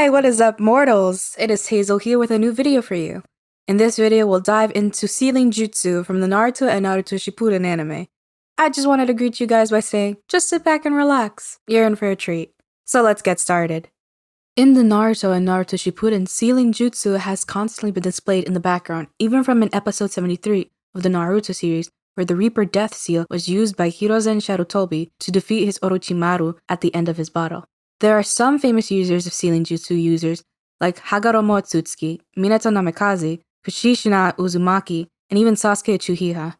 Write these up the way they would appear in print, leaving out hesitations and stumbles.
Hey, what is up, mortals? It is Hazel here with a new video for you. In this video, we'll dive into sealing Jutsu from the Naruto and Naruto Shippuden anime. I just wanted to greet you guys by saying, just sit back and relax. You're in for a treat. So let's get started. In the Naruto and Naruto Shippuden, sealing Jutsu has constantly been displayed in the background, even from in episode 73 of the Naruto series, where the Reaper Death Seal was used by Hiruzen Sarutobi to defeat his Orochimaru at the end of his battle. There are some famous users of sealing jutsu users, like Hagoromo Otsutsuki, Minato Namikaze, Kushishina Uzumaki, and even Sasuke Uchiha.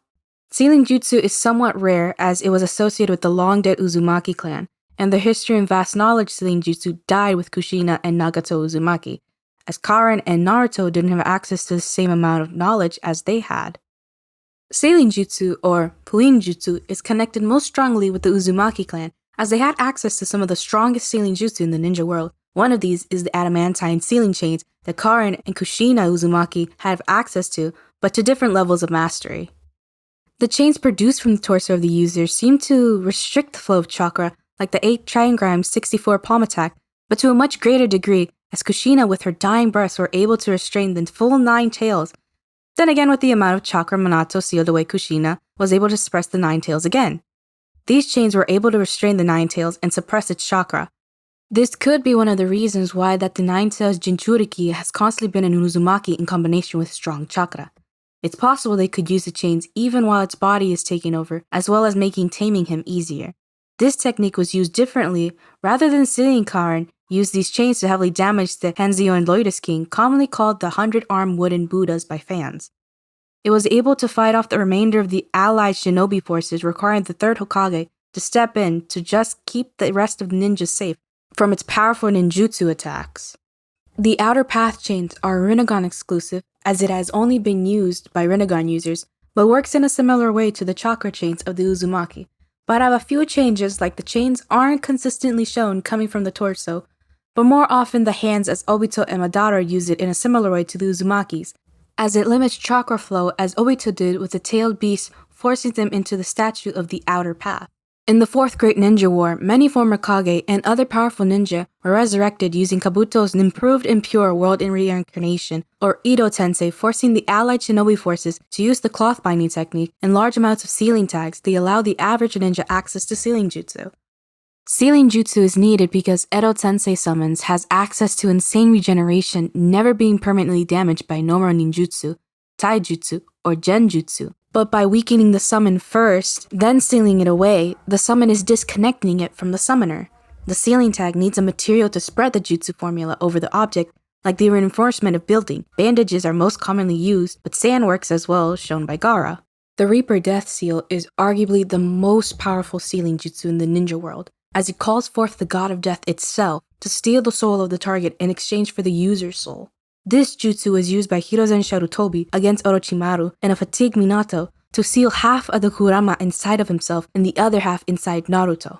Sealing jutsu is somewhat rare as it was associated with the long-dead Uzumaki clan, and their history and vast knowledge sealing jutsu died with Kushina and Nagato Uzumaki, as Karen and Naruto didn't have access to the same amount of knowledge as they had. Sealing jutsu, or pulling jutsu, is connected most strongly with the Uzumaki clan, as they had access to some of the strongest sealing jutsu in the ninja world. One of these is the adamantine sealing chains that Karen and Kushina Uzumaki have access to, but to different levels of mastery. The chains produced from the torso of the user seem to restrict the flow of chakra, like the 8 trigrams 64 palm attack, but to a much greater degree, as Kushina with her dying breaths were able to restrain the full 9 tails. Then again, with the amount of chakra Minato sealed away, Kushina was able to suppress the 9 tails again. These chains were able to restrain the 9 tails and suppress its chakra. This could be one of the reasons why that the 9 tails Jinchuriki has constantly been in Uzumaki in combination with strong chakra. It's possible they could use the chains even while its body is taking over, as well as making taming him easier. This technique was used differently. Rather than sealing Karen, used these chains to heavily damage the Hanzio and Lotus King, commonly called the 100-armed wooden Buddhas by fans. It was able to fight off the remainder of the allied shinobi forces, requiring the 3rd Hokage to step in to just keep the rest of the ninjas safe from its powerful ninjutsu attacks. The outer path chains are Rinnegan exclusive, as it has only been used by Rinnegan users, but works in a similar way to the chakra chains of the Uzumaki, but have a few changes, like the chains aren't consistently shown coming from the torso, but more often the hands, as Obito and Madara use it in a similar way to the Uzumakis, as it limits chakra flow as Obito did with the tailed beast, forcing them into the statue of the outer path. In the 4th Great Ninja War, many former Kage and other powerful ninja were resurrected using Kabuto's improved impure world in reincarnation, or Edo Tensei, forcing the allied shinobi forces to use the cloth binding technique and large amounts of sealing tags. They allow the average ninja access to sealing jutsu. Sealing jutsu is needed because Edo Tensei summons has access to insane regeneration, never being permanently damaged by normal ninjutsu, taijutsu, or genjutsu. But by weakening the summon first, then sealing it away, the summon is disconnecting it from the summoner. The sealing tag needs a material to spread the jutsu formula over the object, like the reinforcement of building. Bandages are most commonly used, but sand works as well, shown by Gaara. The Reaper Death Seal is arguably the most powerful sealing jutsu in the ninja world, as it calls forth the god of death itself to steal the soul of the target in exchange for the user's soul. This jutsu was used by Hiruzen Sarutobi against Orochimaru and a fatigued Minato to seal half of the Kurama inside of himself and the other half inside Naruto.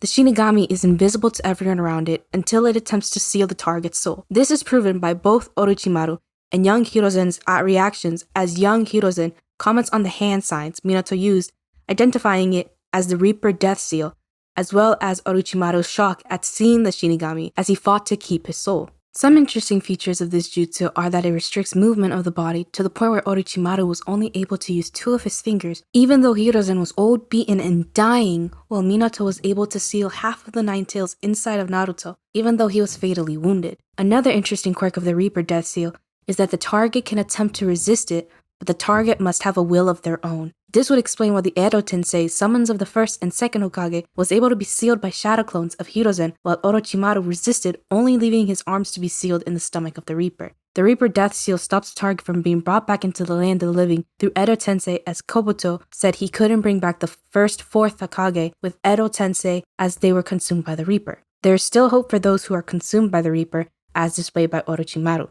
The Shinigami is invisible to everyone around it until it attempts to seal the target's soul. This is proven by both Orochimaru and young Hiruzen's reactions, as young Hiruzen comments on the hand signs Minato used, identifying it as the Reaper Death Seal, as well as Orochimaru's shock at seeing the Shinigami as he fought to keep his soul. Some interesting features of this jutsu are that it restricts movement of the body to the point where Orochimaru was only able to use 2 of his fingers, even though Hiruzen was old, beaten, and dying, while Minato was able to seal half of the 9 tails inside of Naruto, even though he was fatally wounded. Another interesting quirk of the Reaper Death Seal is that the target can attempt to resist it, but the target must have a will of their own. This would explain why the Edo Tensei summons of the 1st and 2nd Hokage was able to be sealed by shadow clones of Hiruzen, while Orochimaru resisted, only leaving his arms to be sealed in the stomach of the Reaper. The Reaper Death Seal stops the target from being brought back into the land of the living through Edo Tensei, as Kobuto said he couldn't bring back the 1st, 4th Hokage with Edo Tensei as they were consumed by the Reaper. There is still hope for those who are consumed by the Reaper, as displayed by Orochimaru.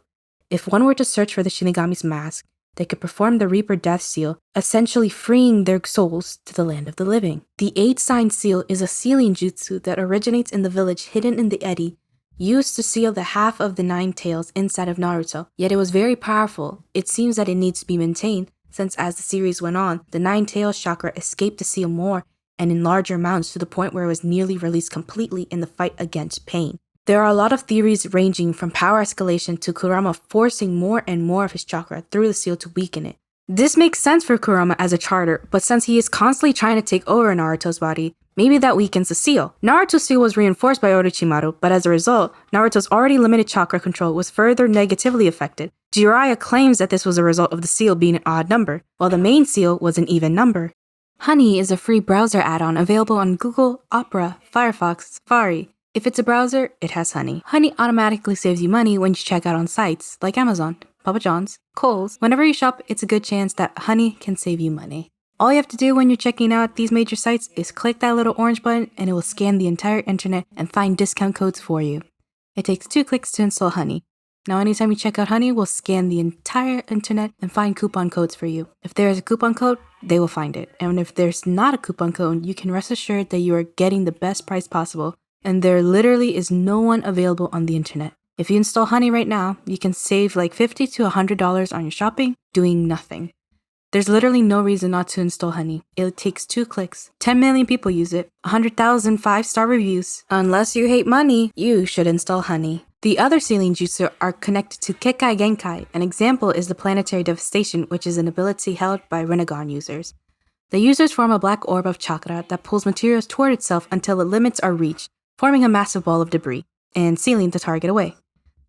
If one were to search for the Shinigami's mask, they could perform the Reaper Death Seal, essentially freeing their souls to the land of the living. The 8-sign seal is a sealing jutsu that originates in the village hidden in the eddy, used to seal the half of the 9 tails inside of Naruto, yet it was very powerful. It seems that it needs to be maintained, since as the series went on, the 9 tails chakra escaped the seal more and in larger amounts to the point where it was nearly released completely in the fight against pain. There are a lot of theories ranging from power escalation to Kurama forcing more and more of his chakra through the seal to weaken it. This makes sense for Kurama as a charter, but since he is constantly trying to take over Naruto's body, maybe that weakens the seal. Naruto's seal was reinforced by Orochimaru, but as a result, Naruto's already limited chakra control was further negatively affected. Jiraiya claims that this was a result of the seal being an odd number, while the main seal was an even number. Honey is a free browser add-on available on Google, Opera, Firefox, Safari. If it's a browser, it has Honey. Honey automatically saves you money when you check out on sites like Amazon, Papa John's, Kohl's. Whenever you shop, it's a good chance that Honey can save you money. All you have to do when you're checking out these major sites is click that little orange button and it will scan the entire internet and find discount codes for you. It takes 2 clicks to install Honey. Now anytime you check out Honey, we'll scan the entire internet and find coupon codes for you. If there is a coupon code, they will find it. And if there's not a coupon code, you can rest assured that you are getting the best price possible. And there literally is no one available on the internet. If you install Honey right now, you can save like $50 to $100 on your shopping doing nothing. There's literally no reason not to install Honey. It takes 2 clicks. 10 million people use it. 100,000 5-star reviews. Unless you hate money, you should install Honey. The other sealing jutsu are connected to Kekkei genkai. An example is the planetary devastation, which is an ability held by Rinnegan users. The users form a black orb of chakra that pulls materials toward itself until the limits are reached, forming a massive ball of debris, and sealing the target away.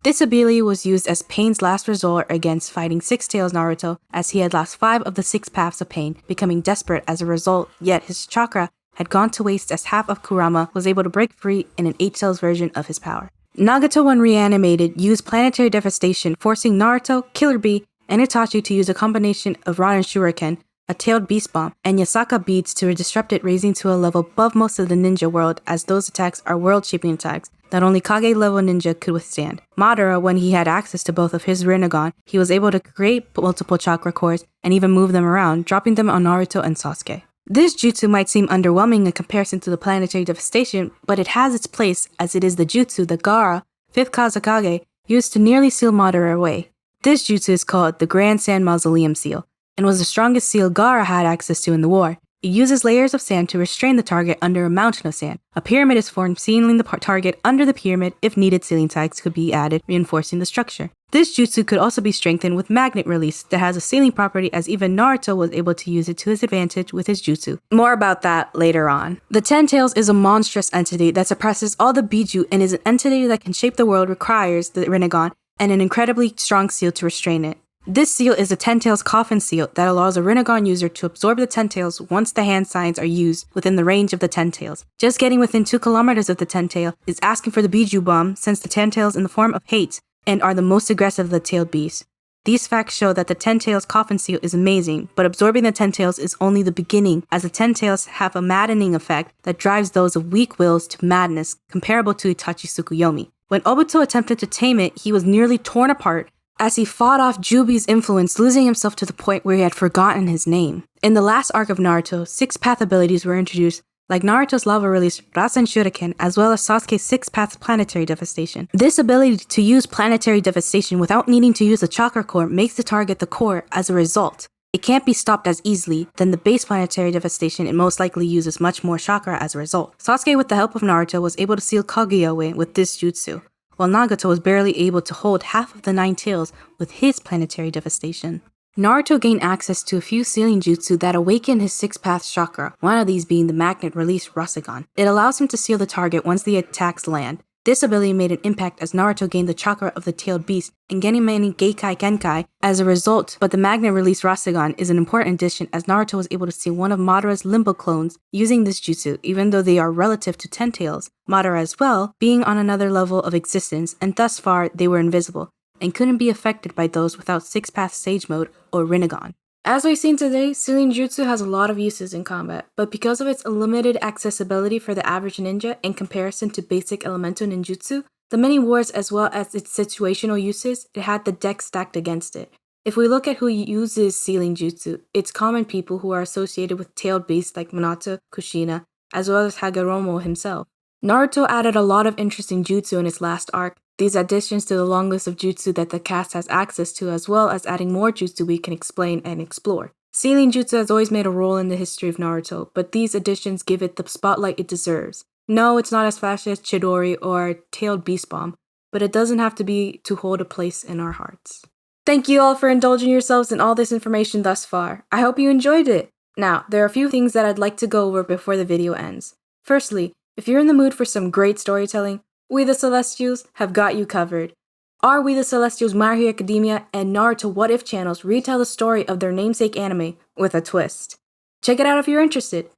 This ability was used as Pain's last resort against fighting Six Tails Naruto, as he had lost 5 of the 6 paths of Pain, becoming desperate as a result, yet his chakra had gone to waste as half of Kurama was able to break free in an 8 Tails version of his power. Nagato, when reanimated, used planetary devastation, forcing Naruto, Killer Bee, and Itachi to use a combination of Raden Shuriken, a tailed beast bomb, and Yasaka beads to disrupt it, raising to a level above most of the ninja world, as those attacks are world-shaping attacks that only Kage-level ninja could withstand. Madara, when he had access to both of his Rinnegan, he was able to create multiple chakra cores and even move them around, dropping them on Naruto and Sasuke. This jutsu might seem underwhelming in comparison to the planetary devastation, but it has its place as it is the jutsu that Gaara, 5th Kazekage, used to nearly seal Madara away. This jutsu is called the Grand Sand Mausoleum Seal, and was the strongest seal Gaara had access to in the war. It uses layers of sand to restrain the target under a mountain of sand. A pyramid is formed, sealing the target under the pyramid. If needed, sealing tags could be added, reinforcing the structure. This jutsu could also be strengthened with magnet release that has a sealing property, as even Naruto was able to use it to his advantage with his jutsu. More about that later on. The Ten Tails is a monstrous entity that suppresses all the Biju and is an entity that can shape the world, requires the Rinnegan and an incredibly strong seal to restrain it. This seal is a Ten Tails coffin seal that allows a Rinnegan user to absorb the Ten Tails once the hand signs are used within the range of the Ten Tails. Just getting within 2 kilometers of the Ten Tail is asking for the Biju bomb, since the Ten Tails in the form of hate and are the most aggressive of the tailed beasts. These facts show that the Ten Tails coffin seal is amazing, but absorbing the Ten Tails is only the beginning, as the Ten Tails have a maddening effect that drives those of weak wills to madness, comparable to Itachi Tsukuyomi. When Obito attempted to tame it, he was nearly torn apart as he fought off Jubi's influence, losing himself to the point where he had forgotten his name. In the last arc of Naruto, 6 path abilities were introduced, like Naruto's lava release Rasen Shuriken, as well as Sasuke's 6 path planetary devastation. This ability to use planetary devastation without needing to use a chakra core makes the target the core as a result. It can't be stopped as easily than the base planetary devastation, and most likely uses much more chakra as a result. Sasuke, with the help of Naruto, was able to seal Kaguya away with this jutsu, while Nagato was barely able to hold half of the 9 tails with his planetary devastation. Naruto gained access to a few sealing jutsu that awaken his 6-path chakra, one of these being the magnet release Rasengan. It allows him to seal the target once the attacks land. This ability made an impact as Naruto gained the chakra of the tailed beast and getting many genkai as a result, but the magnet release Rasengan is an important addition as Naruto was able to see one of Madara's limbo clones using this jutsu, even though they are relative to Ten Tails. Madara as well, being on another level of existence, and thus far they were invisible, and couldn't be affected by those without 6-path Sage Mode or Rinnegan. As we've seen today, sealing jutsu has a lot of uses in combat, but because of its limited accessibility for the average ninja in comparison to basic elemental ninjutsu, the many wars as well as its situational uses, it had the deck stacked against it. If we look at who uses sealing jutsu, it's common people who are associated with tailed beasts like Minato, Kushina, as well as Hagoromo himself. Naruto added a lot of interesting jutsu in its last arc. These additions to the long list of jutsu that the cast has access to, as well as adding more jutsu we can explain and explore. Sealing jutsu has always made a role in the history of Naruto, but these additions give it the spotlight it deserves. No, it's not as flashy as Chidori or Tailed Beast Bomb, but it doesn't have to be to hold a place in our hearts. Thank you all for indulging yourselves in all this information thus far. I hope you enjoyed it. Now, there are a few things that I'd like to go over before the video ends. Firstly, if you're in the mood for some great storytelling, We the Celestials have got you covered. Our We the Celestials My Hero Academia and Naruto What If channels retell the story of their namesake anime with a twist. Check it out if you're interested.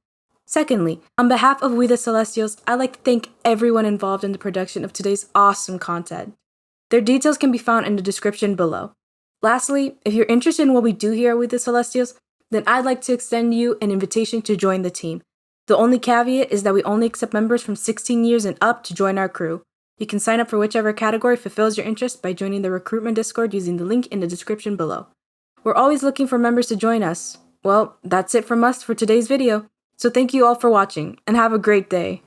Secondly, on behalf of We the Celestials, I'd like to thank everyone involved in the production of today's awesome content. Their details can be found in the description below. Lastly, if you're interested in what we do here at We the Celestials, then I'd like to extend you an invitation to join the team. The only caveat is that we only accept members from 16 years and up to join our crew. You can sign up for whichever category fulfills your interest by joining the recruitment Discord using the link in the description below. We're always looking for members to join us. Well, that's it from us for today's video. So thank you all for watching, and have a great day.